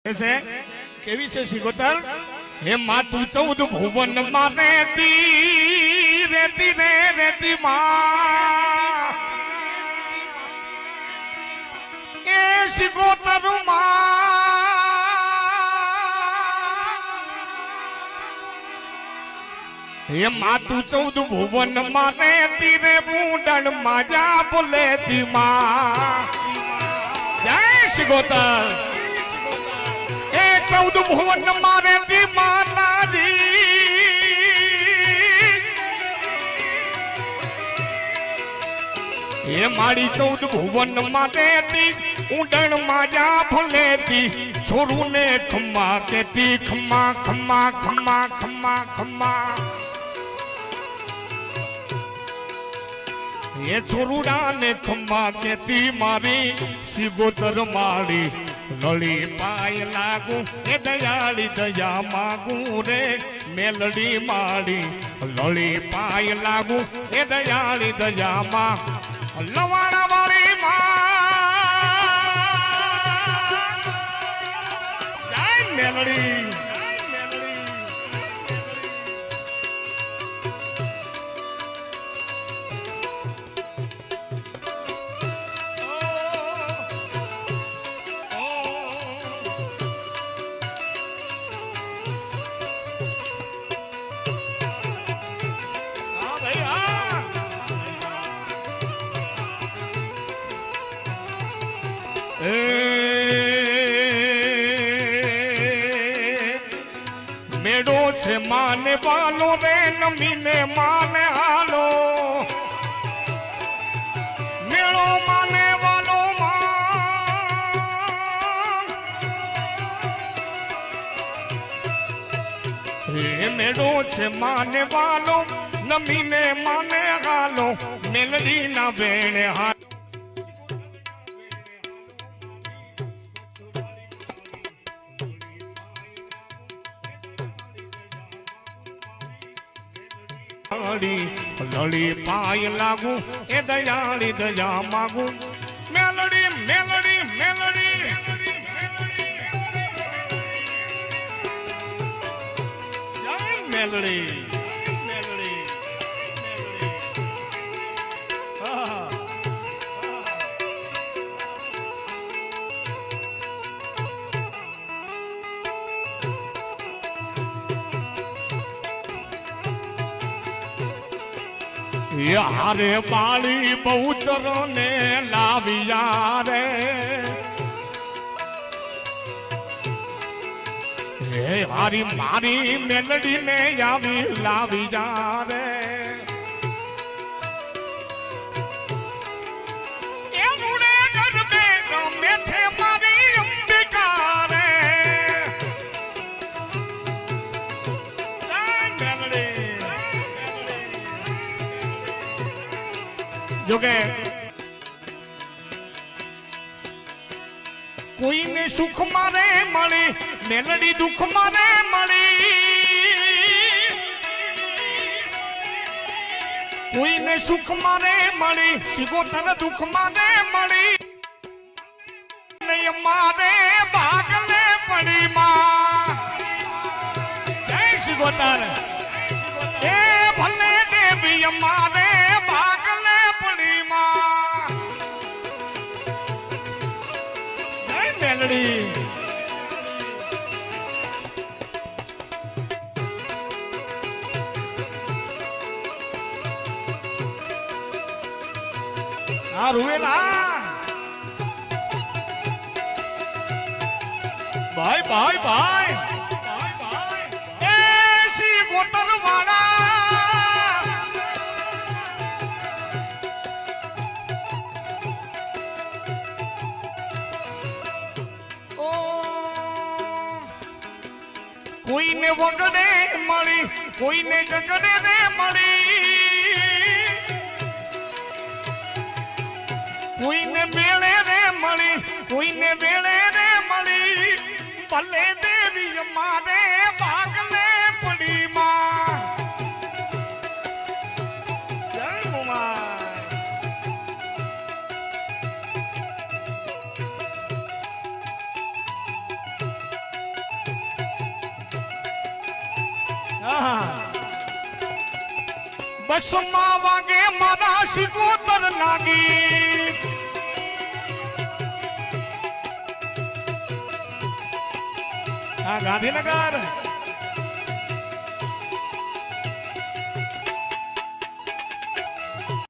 છે કેવી છે સિગોતર હે માતું 14 ભુવન માં રેતી રેતી રે રેતી માં એ સિગોતર માં હે માતું 14 ભુવન માં રેતી રે બુંડણ માં જા બોલેતી માં જય સિગોતર 14 ભુવન મારે દી માતાજી એ મારી 14 ભુવન મારે દી ઉડણ માજા ભલેતી છોરું ને ખમ્મા કેતી ખમ્મા ખમ્મા ખમ્મા ખમ્મા ખમ્મા એ છોરુડા ને ખમ્મા કેતી મારી સિગોતર મારી લળી પાય લાગુ એ દયાળી દયા માગું રે મેલડી માડી લળી પાય લાગુ એ દયાળી દયા માં લવાણા વાળી માં જય મેલડી મેડો છે માને વાલો રે નમીને માને હાલો મેળો માને વાલો હે મેડો છે માને વાલો નમીને માને હાલો મેલડી ના બેણે હાલો લળી પાય લાગુ એ દયાળી દયા માગું મેલડી મેલડી મેલડી મેલડી મેલડી યારે બાળી બહુચર ને લાવ્યા રે હે હારી મારી મેલડી ને આવી લાવ્યા રે એ મુડે ગરબે ગમે છે મારી અંબિકા રે જોકે કોઈને સુખ મારે મળી મેલડી દુઃખ મારે મળી કોઈને સુખ મારે મળી સિગોતર દુઃખ મારે મળી મારે ભાગલે પડી માં જય સિગોતર એ ભલે દેવી મારે ભાગલે પડી માં જય મેલડી આ રૂવેલા ભાઈ ભાઈ ભાઈ એ સિગોતર વાળા કોઈને વગડે મળી કોઈને જગડે ને મળી કોઈને મેળે રે મળી કોઈને વેળે રે મળી ભલે દેવી મારે ભાગલે પડી માં જય મુમા બસમાં વાગે મારા સિકોતર લાગી આ ગાંધીનગર